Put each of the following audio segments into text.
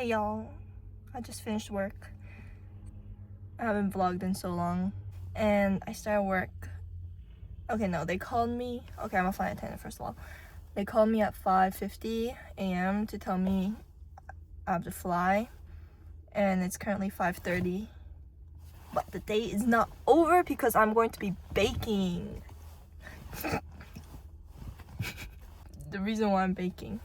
Hey y'all, I just finished work. I haven't vlogged in so long. And I started work. Okay, no, they called me. Okay, I'm a flight attendant first of all. They called me at 5:50 a.m. to tell me I have to fly. And it's currently 5:30. But the day is not over because I'm going to be baking. The reason why I'm baking,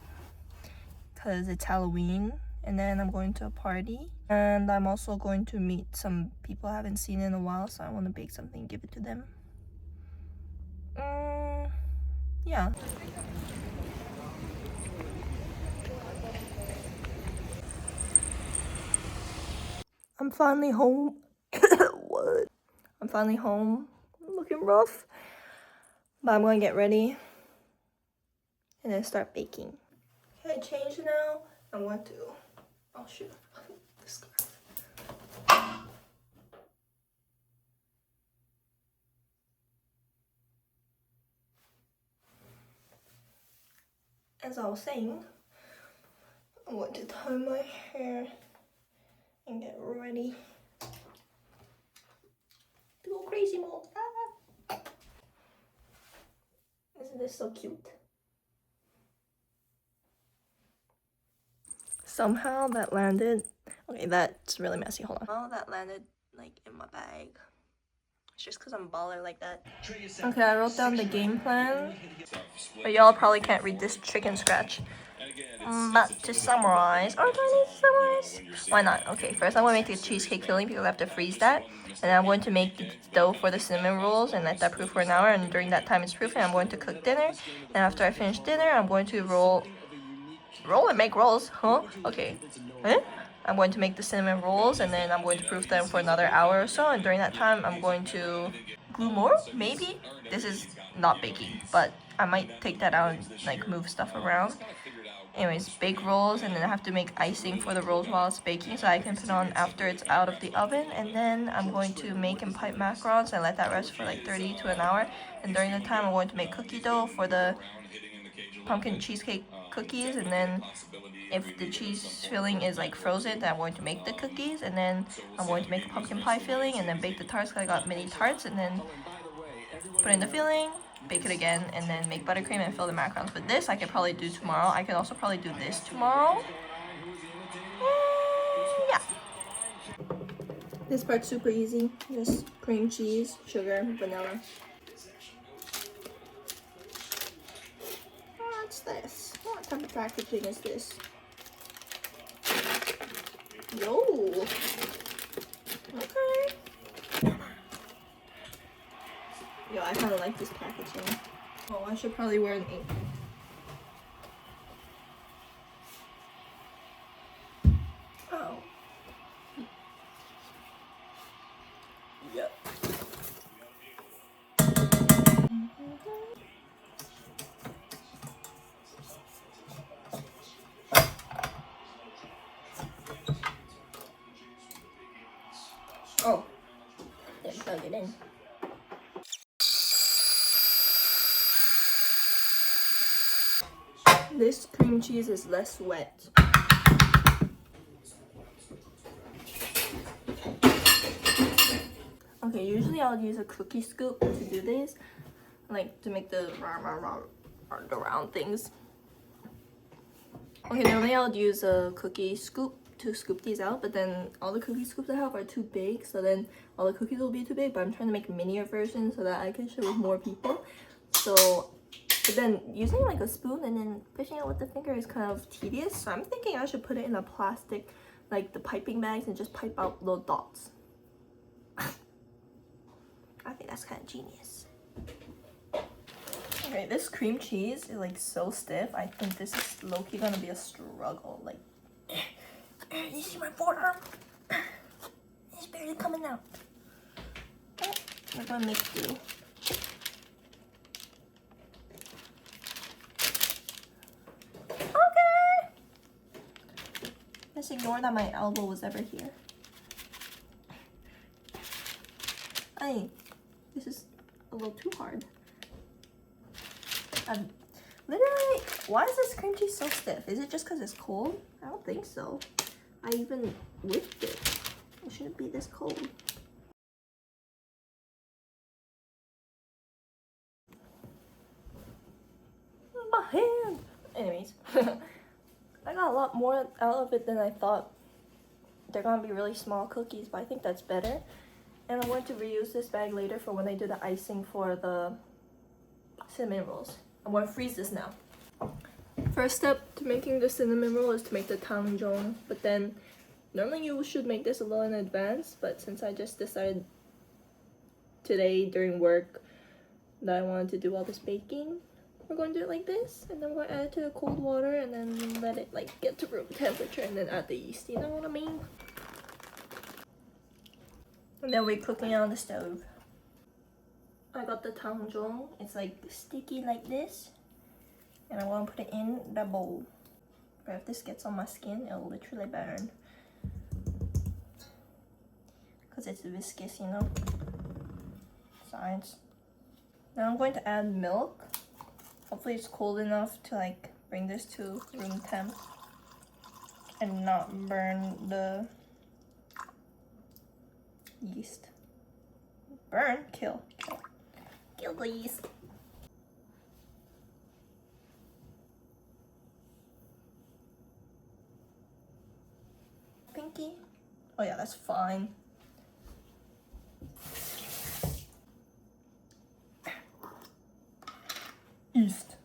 because it's Halloween. And then I'm going to a party. And I'm also going to meet some people I haven't seen in a while. So I want to bake something, give it to them. Yeah. I'm finally home. What? I'm finally home. I'm looking rough. But I'm going to get ready. And then start baking. Can I change now? I want to. Oh shoot. The scarf. As I was saying, I want to tie my hair and get ready to go crazy mode. Ah. Isn't this so cute? Somehow that landed. Okay, that's really messy. Hold on. Oh, that landed like in my bag. It's just because I'm baller like that. Okay, I wrote down the game plan. But y'all probably can't read this chicken scratch. But to summarize, oh, do I need to summarize? Why not? Okay, first I'm going to make the cheesecake filling because I have to freeze that. And then I'm going to make the dough for the cinnamon rolls and let that proof for an hour. And during that time it's proofing, I'm going to cook dinner. And after I finish dinner, I'm going to roll and make rolls, huh? Okay. Huh? I'm going to make the cinnamon rolls and then I'm going to proof them for another hour or so. And during that time, I'm going to glue more, maybe? This is not baking, but I might take that out and like move stuff around. Anyways, bake rolls, and then I have to make icing for the rolls while it's baking so I can put on after it's out of the oven. And then I'm going to make and pipe macarons and let that rest for like 30 to an hour. And during the time, I'm going to make cookie dough for the pumpkin cheesecake cookies. And then if the cheese filling is like frozen, then I'm going to make the cookies. And then I'm going to make a pumpkin pie filling and then bake the tarts because I got mini tarts. And then put in the filling, bake it again, and then make buttercream and fill the macarons. But this I could probably do tomorrow. I could also probably do this tomorrow. Yeah. This part's super easy. Just cream cheese, sugar, vanilla. What's this? What type of packaging is this? Yo. Okay. Yo, I kind of like this packaging. Oh, I should probably wear an apron. Oh. Yep. Oh. Then plug it in. This cream cheese is less wet. Okay, usually I'll use a cookie scoop to do this, like to make the round things. Okay, normally I would use a cookie scoop to scoop these out, but then all the cookie scoops I have are too big, so then all the cookies will be too big, but I'm trying to make a minier version so that I can share with more people. So, but then using like a spoon and then pushing it with the finger is kind of tedious, so I'm thinking I should put it in a plastic, like the piping bags, and just pipe out little dots. I think that's kind of genius. Okay, this cream cheese is like so stiff. I think this is low-key gonna be a struggle. Like, you see my forearm? It's barely coming out. Oh, we're gonna make do. Okay. Just ignore that my elbow was ever here. Hey, this is a little too hard. Literally, why is this cream cheese so stiff? Is it just because it's cold? I don't think so. I even whipped it. It shouldn't be this cold. My hand! Anyways, I got a lot more out of it than I thought. They're gonna be really small cookies, but I think that's better. And I'm going to reuse this bag later for when I do the icing for the cinnamon rolls. I'm going to freeze this now. First step to making the cinnamon roll is to make the tangjong, but then normally you should make this a little in advance, but since I just decided today during work that I wanted to do all this baking, we're going to do it like this, and then we're going to add it to the cold water and then let it like get to room temperature and then add the yeast, you know what I mean? And then we're cooking it on the stove. I got the tangjong, it's like sticky like this, and I want to put it in the bowl. But if this gets on my skin, it'll literally burn. Because it's viscous, you know? Science. Now I'm going to add milk. Hopefully it's cold enough to like bring this to room temp and not burn the yeast. Burn? Kill. Kill the yeast. Pinky? Oh yeah, that's fine. Yeast.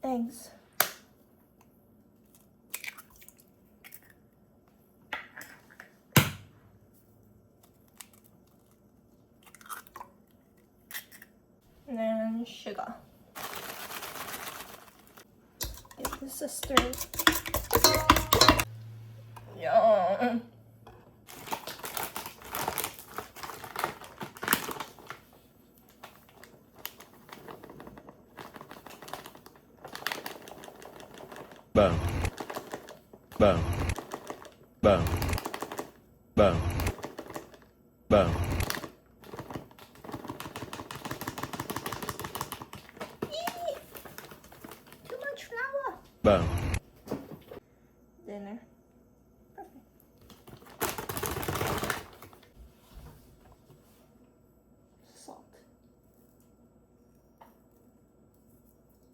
Eggs. And then sugar. Give this a stir. Yum. Boom. Boom. Boom. Boom. Boom. Too much flour. Boom. Dinner. Perfect. Salt.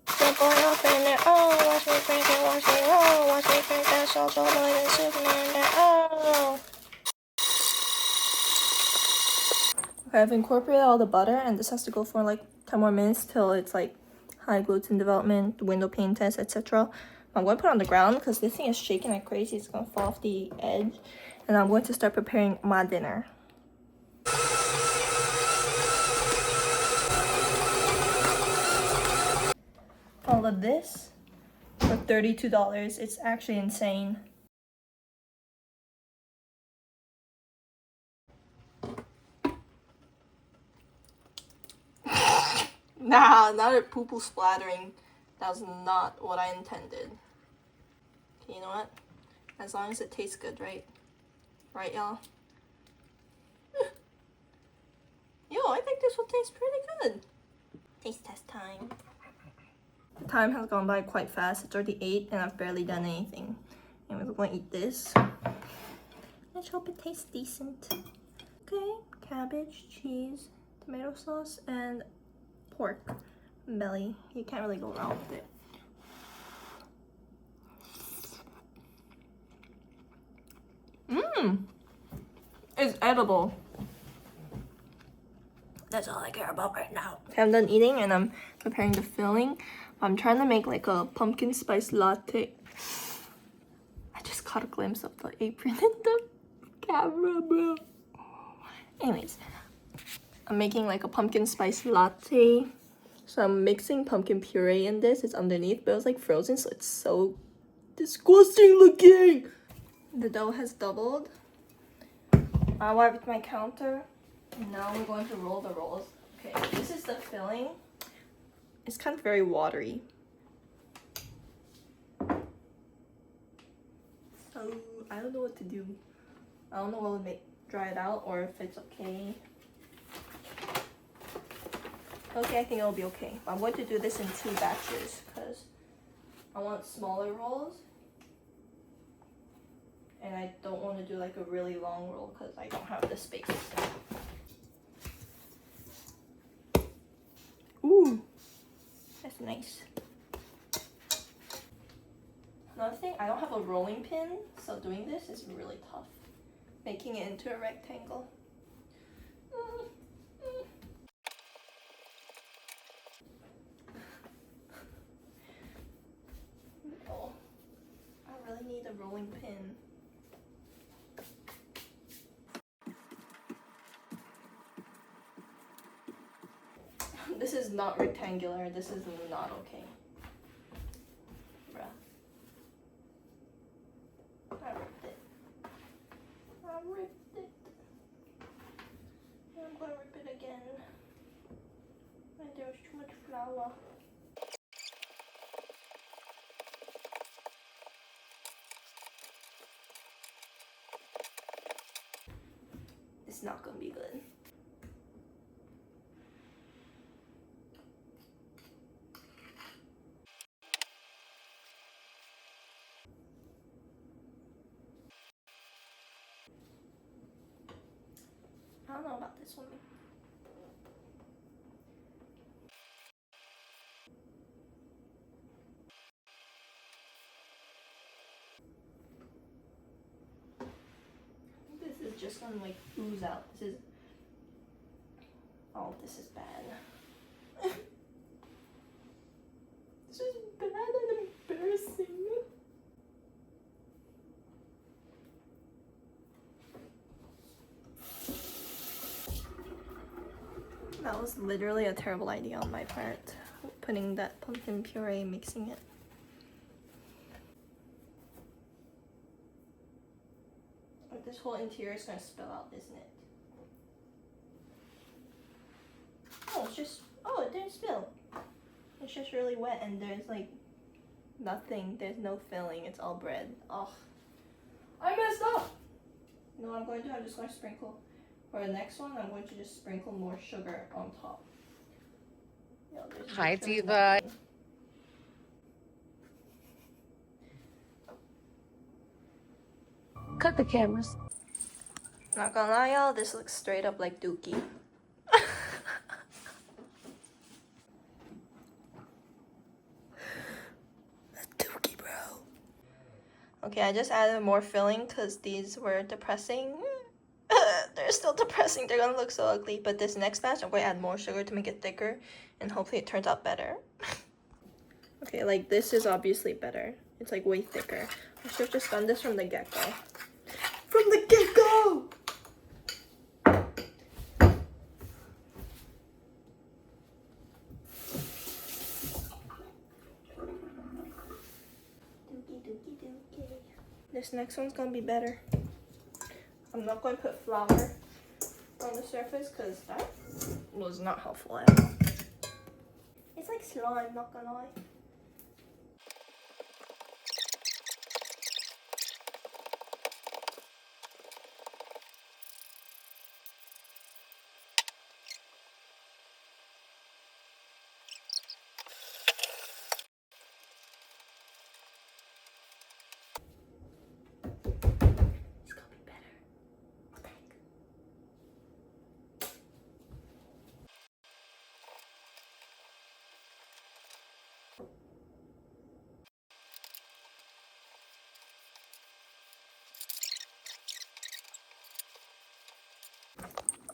Step on up in there. Oh, watch me drink it, watch me roll. Watch me drink that salt all more than Superman. There. Oh. Okay, I've incorporated all the butter, and this has to go for like 10 more minutes till it's like high gluten development, window pane test, etc. I'm going to put it on the ground because this thing is shaking like crazy. It's going to fall off the edge. And I'm going to start preparing my dinner. All of this for $32. It's actually insane. Nah, not a poo-poo splattering. That was not what I intended. Okay, you know what? As long as it tastes good, right? Right, y'all? Yo, I think this will taste pretty good. Taste test time. The time has gone by quite fast. It's already 8 and I've barely done anything. And we're going to eat this. Let's hope it tastes decent. Okay, cabbage, cheese, tomato sauce, and pork belly. You can't really go wrong with it. Mmm! It's edible. That's all I care about right now. Okay, I'm done eating and I'm preparing the filling. I'm trying to make like a pumpkin spice latte. I just caught a glimpse of the apron in the camera, bro. Anyways, I'm making like a pumpkin spice latte. So I'm mixing pumpkin puree in this. It's underneath, but it was like frozen, so it's so disgusting looking. The dough has doubled. I wiped my counter. And now we're going to roll the rolls. Okay, this is the filling. It's kind of very watery. So I don't know what to do. I don't know what would make dry it out or if it's okay. Okay, I think it'll be okay. But I'm going to do this in 2 batches because I want smaller rolls. And I don't want to do like a really long roll because I don't have the space. Ooh, that's nice. Another thing, I don't have a rolling pin, so doing this is really tough. Making it into a rectangle. Oh, I really need a rolling pin. This is not rectangular. This is not okay. Bruh. I ripped it. I ripped it. I'm gonna rip it again. And there's too much flour. It's not gonna be good. I don't know about this one. This is just gonna like ooze out. This is. Oh, this is bad. This is bad and embarrassing. That was literally a terrible idea on my part. Putting that pumpkin puree, mixing it. This whole interior is gonna spill out, isn't it? Oh, it's just, oh, it didn't spill. It's just really wet and there's like nothing, there's no filling, it's all bread. Oh, I messed up. You know what I'm going to do? I'm just going to sprinkle. For the next one, I'm going to just sprinkle more sugar on top. Hi, Diva. Cut the cameras. Not gonna lie, y'all, this looks straight up like Dookie. Dookie, bro. Okay, I just added more filling because these were depressing. They're still depressing. They're gonna look so ugly. But this next batch, I'm going to add more sugar to make it thicker. And hopefully it turns out better. Okay, like this is obviously better. It's like way thicker. I should have just done this from the get-go. From the get-go! This next one's gonna be better. I'm not going to put flour on the surface because that was not helpful at all. It's like slime, not gonna lie. It's gonna be better.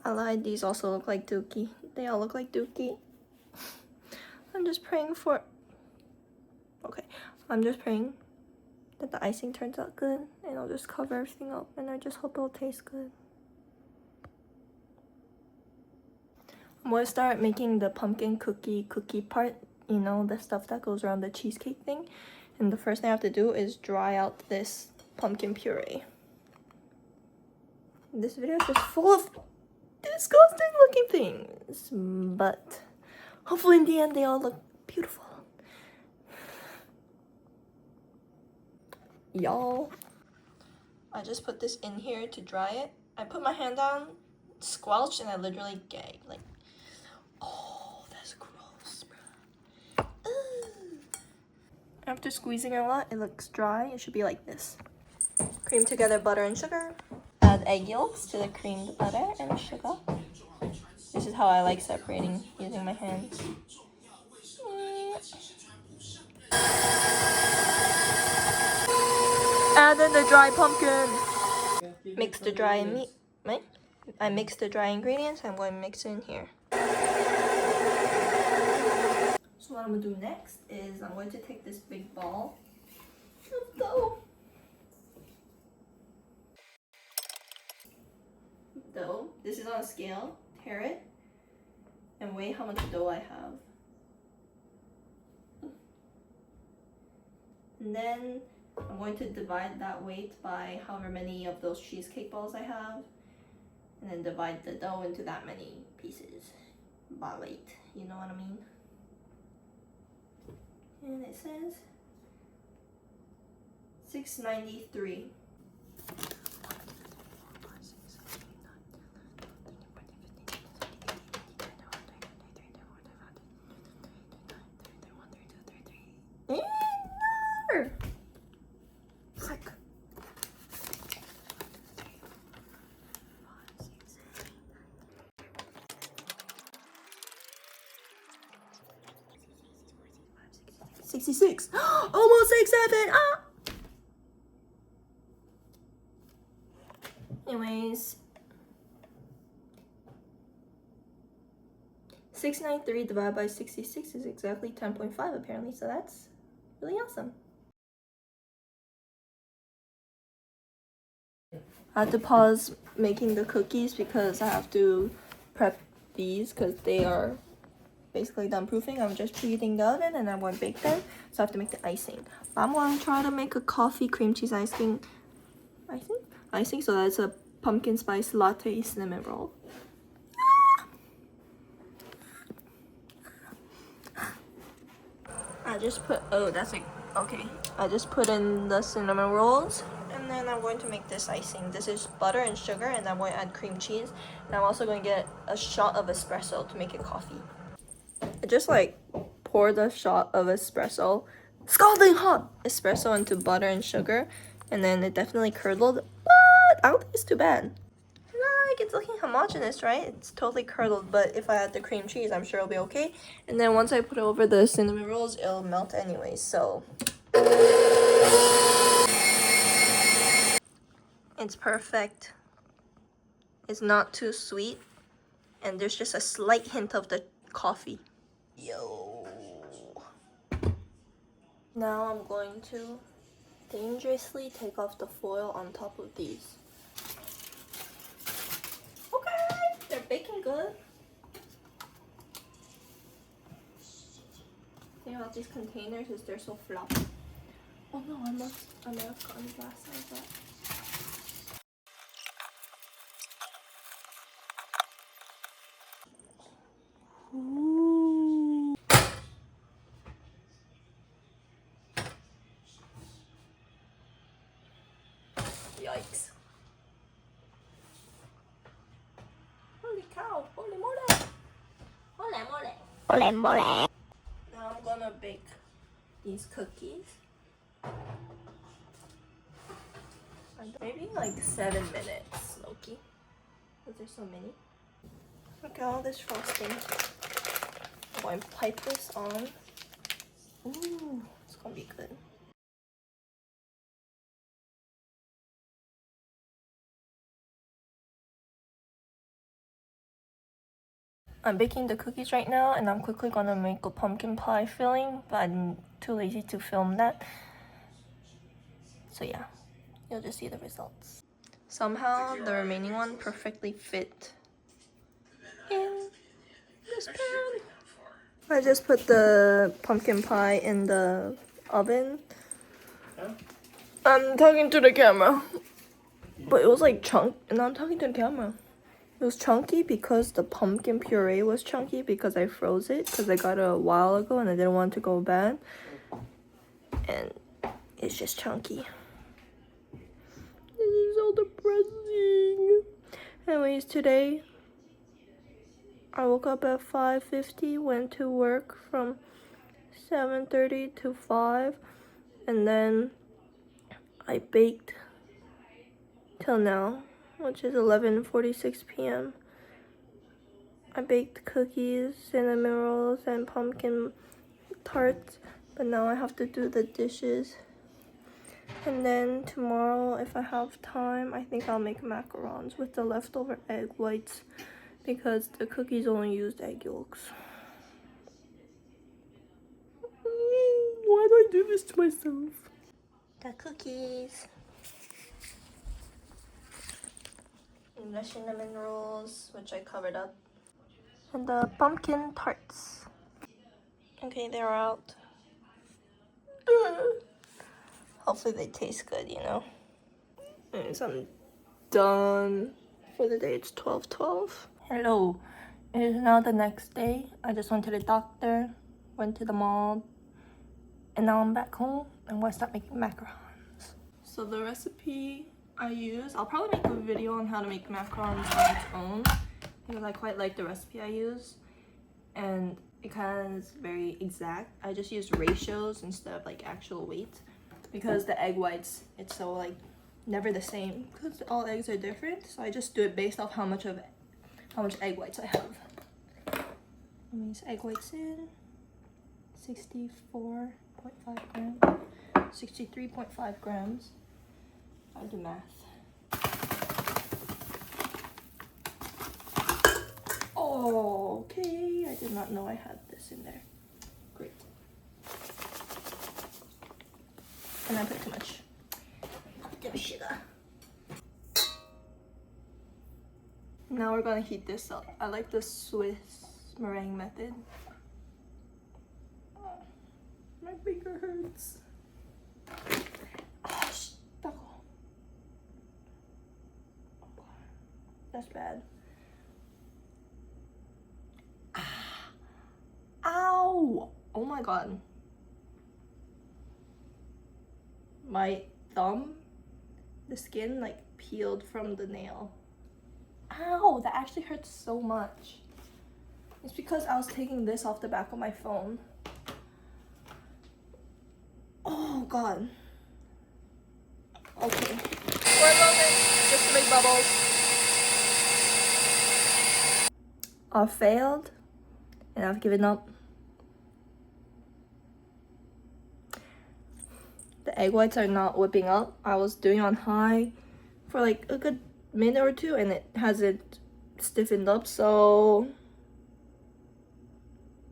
I lied, these also look like Dookie. They all look like Dookie. I'm just praying for... Okay, I'm just praying that the icing turns out good and I'll just cover everything up and I just hope it'll taste good. I'm gonna start making the pumpkin cookie part, you know, the stuff that goes around the cheesecake thing. And the first thing I have to do is dry out this pumpkin puree. This video is just full of disgusting looking things, but hopefully in the end they all look beautiful. Y'all, I just put this in here to dry it. I put my hand down, squelched, and I literally gagged. Like, oh, that's gross, bro. After squeezing a lot, it looks dry. It should be like this. Cream together butter and sugar. Add egg yolks to the creamed butter and sugar. This is how I like separating using my hands. Add in the dry pumpkin. Mix the dry meat. Right? I mix the dry ingredients. I'm going to mix it in here. So what I'm gonna do next is I'm going to take this big ball of dough. This is on a scale. Tear it and weigh how much dough I have. And then I'm going to divide that weight by however many of those cheesecake balls I have. And then divide the dough into that many pieces by weight. You know what I mean? And it says 693. Fuck. $66. Almost 67. Ah. Anyways, 693 divided by 66 is exactly 10.5 apparently, so that's really awesome. I had to pause making the cookies because I have to prep these because they are basically done proofing. I'm just preheating the oven and I'm going to bake them, so I have to make the icing. I'm going to try to make a coffee cream cheese icing, so that's a pumpkin spice latte cinnamon roll. I just put, I just put in the cinnamon rolls, and then I'm going to make this icing. This is butter and sugar, and I'm going to add cream cheese, and I'm also going to get a shot of espresso to make it coffee. I just like poured a shot of espresso, scalding hot espresso, into butter and sugar, and then it definitely curdled, but I don't think it's too bad. Like, it's looking homogenous, right? It's totally curdled, but if I add the cream cheese, I'm sure it'll be okay. And then once I put it over the cinnamon rolls, it'll melt anyway, so it's perfect. It's not too sweet, and there's just a slight hint of the coffee. Yo. Now I'm going to dangerously take off the foil on top of these. Okay, they're baking good. The thing about these containers is they're so floppy. Oh no, I might have gotten glass like that. Ooh. Yikes. Holy cow, holy mole. Holy mole. Holy mole. Now I'm gonna bake these cookies. Maybe like 7 minutes, Loki. Because there's so many. Look at all this frosting. I'm going to pipe this on. Ooh, it's gonna be good. I'm baking the cookies right now, and I'm quickly gonna make a pumpkin pie filling, but I'm too lazy to film that. So yeah, you'll just see the results. Somehow the remaining one perfectly fit in this pan. I just put the pumpkin pie in the oven. I'm talking to the camera. But it was like and I'm talking to the camera. It was chunky because the pumpkin puree was chunky because I froze it because I got it a while ago and I didn't want it to go bad. And it's just chunky. This is so depressing. Anyways, today I woke up at 5:50, went to work from 7:30 to 5. And then I baked till now, which is 11:46 p.m. I baked cookies, cinnamon rolls, and pumpkin tarts, but now I have to do the dishes. And then tomorrow, if I have time, I think I'll make macarons with the leftover egg whites because the cookies only used egg yolks. Why do I do this to myself? The cookies. And the cinnamon rolls, which I covered up. And the pumpkin tarts. Okay, they're out. Hopefully they taste good, you know. And so I'm done for the day. It's 12:12. Hello. It is now the next day. I just went to the doctor, went to the mall, and now I'm back home and we'll start making macarons. So the recipe I use, I'll probably make a video on how to make macarons on its own because I quite like the recipe I use. And it kind of is very exact. I just use ratios instead of like actual weight because the egg whites, it's so like never the same because all eggs are different. So I just do it based off how much egg whites I have. Let me use egg whites in 64.5 grams, 63.5 grams. I'll do math. Oh, okay. I did not know I had this in there. Great. And I put too much. A bit of sugar. Now we're gonna heat this up. I like the Swiss meringue method. Oh, my finger hurts. Oh, stuck. That's bad. Ow! Oh my god. My thumb, the skin like peeled from the nail. Ow! That actually hurts so much. It's because I was taking this off the back of my phone. Oh god. Okay. For a moment, just to make bubbles. I failed. And I've given up. The egg whites are not whipping up. I was doing on high for like a good minute or two and it hasn't stiffened up, so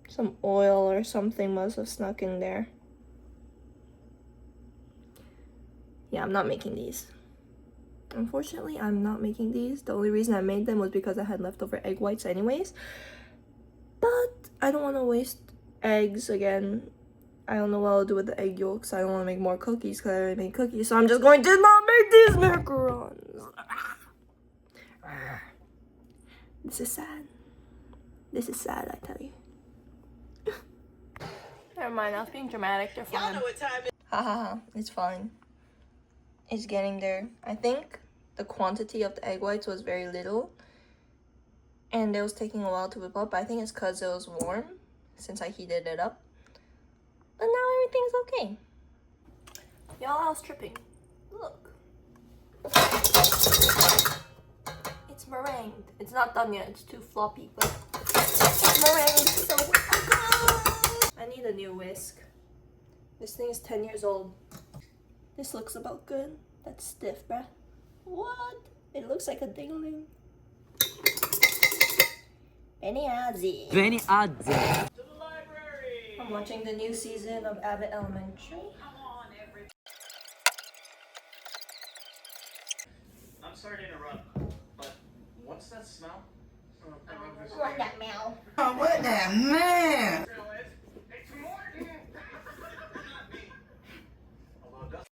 some oil or something must have snuck in there. Yeah, I'm not making these. Unfortunately, I'm not making these. The only reason I made them was because I had leftover egg whites anyways. But I don't want to waste eggs again. I don't know what I'll do with the egg yolks. I don't want to make more cookies because I already made cookies. So I'm just going to not make these macarons. This is sad. This is sad, I tell you. Never mind, I was being dramatic. They're fine. Y'all know what time it is. Haha, it's fine. It's getting there. I think the quantity of the egg whites was very little. And it was taking a while to whip up. I think it's because it was warm since I heated it up. But now everything's okay. Y'all, I was tripping. Look. It's meringued. It's not done yet. It's too floppy, but it's meringued. So I need a new whisk. This thing is 10 years old. This looks about good. That's stiff, bruh. What? It looks like a dingling. Benny Adzi. Benny Adzi. To the library! I'm watching the new season of Abbott Elementary. I'm sorry to interrupt, but what's that smell? What that meow? Oh, what that man? It's Morton! Not me. Although it does.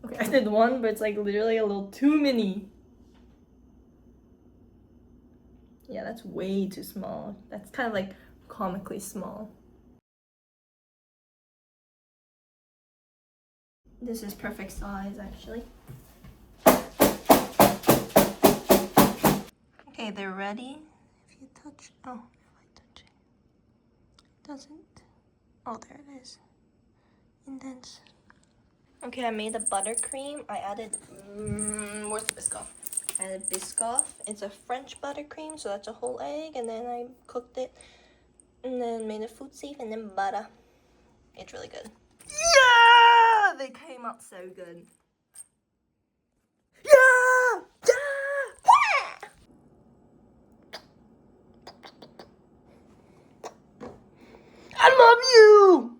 Okay, I did one, but it's like literally a little too mini. Yeah, that's way too small. That's kind of like comically small. This is perfect size, actually. Okay, Okay, they're ready. If you touch, oh, if I touch it, it doesn't. Oh, there it is. Indents. Okay, I made a buttercream. I added, where's the Biscoff? I added Biscoff. It's a French buttercream, so that's a whole egg, and then I cooked it, and then made it food safe, and then butter. It's really good. Yeah! They came out so good. Yeah! Yeah! I love you!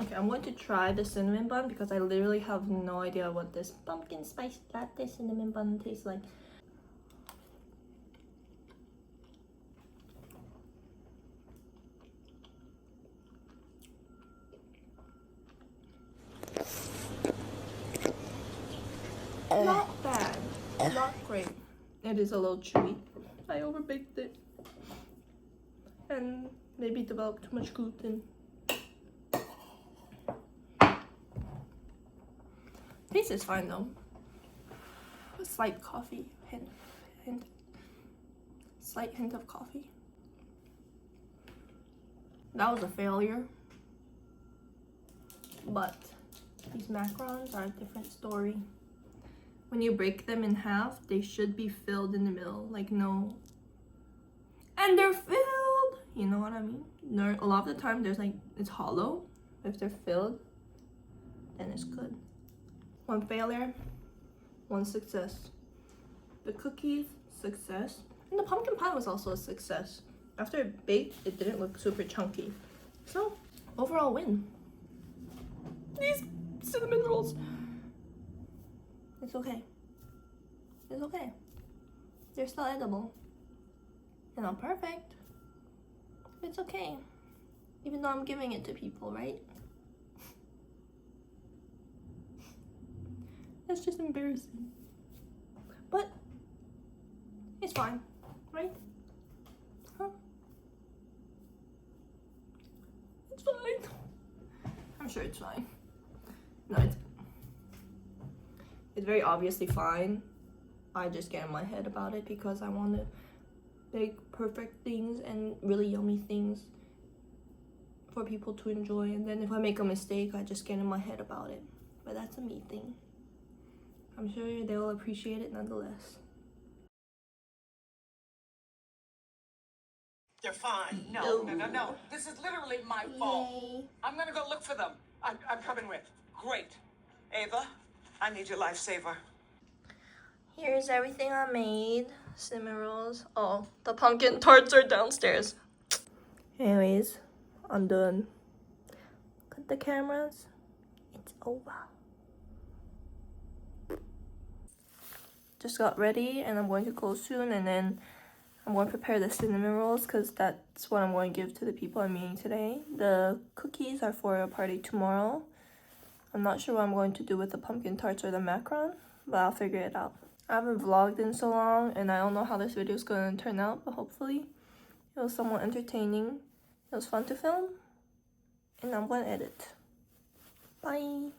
Okay, I'm going to try the cinnamon bun because I literally have no idea what this pumpkin spice latte cinnamon bun tastes like. Not bad. Not great. It is a little chewy. I overbaked it. And maybe developed too much gluten. Taste is fine though. A slight coffee hint. Slight hint of coffee. That was a failure. But these macarons are a different story. When you break them in half, they should be filled in the middle. Like no. And they're filled! You know what I mean? A lot of the time there's like, it's hollow. If they're filled, then it's good. One failure, one success. The cookies, success. And the pumpkin pie was also a success. After it baked, it didn't look super chunky. So, overall win. These cinnamon rolls. It's okay. It's okay. They're still edible. They're not perfect. It's okay. Even though I'm giving it to people, right? That's just embarrassing. But it's fine, right? Huh? It's fine. I'm sure it's fine. No, it's very obviously fine. I just get in my head about it because I want to make perfect things and really yummy things for people to enjoy, and then if I make a mistake, I just get in my head about it. But that's a me thing. I'm sure they'll appreciate it nonetheless. They're fine. No. This is literally my fault. Yay. I'm gonna go look for them. I'm coming with. Great. Ava, I need your lifesaver. Here's everything I made. Cinnamon rolls. Oh, the pumpkin tarts are downstairs. Anyways, I'm done. Cut the cameras. It's over. Just got ready and I'm going to close soon, and then I'm going to prepare the cinnamon rolls because that's what I'm going to give to the people I'm meeting today. The cookies are for a party tomorrow. I'm not sure what I'm going to do with the pumpkin tarts or the macaron, but I'll figure it out. I haven't vlogged in so long and I don't know how this video is going to turn out, but hopefully it was somewhat entertaining. It was fun to film and I'm going to edit. Bye!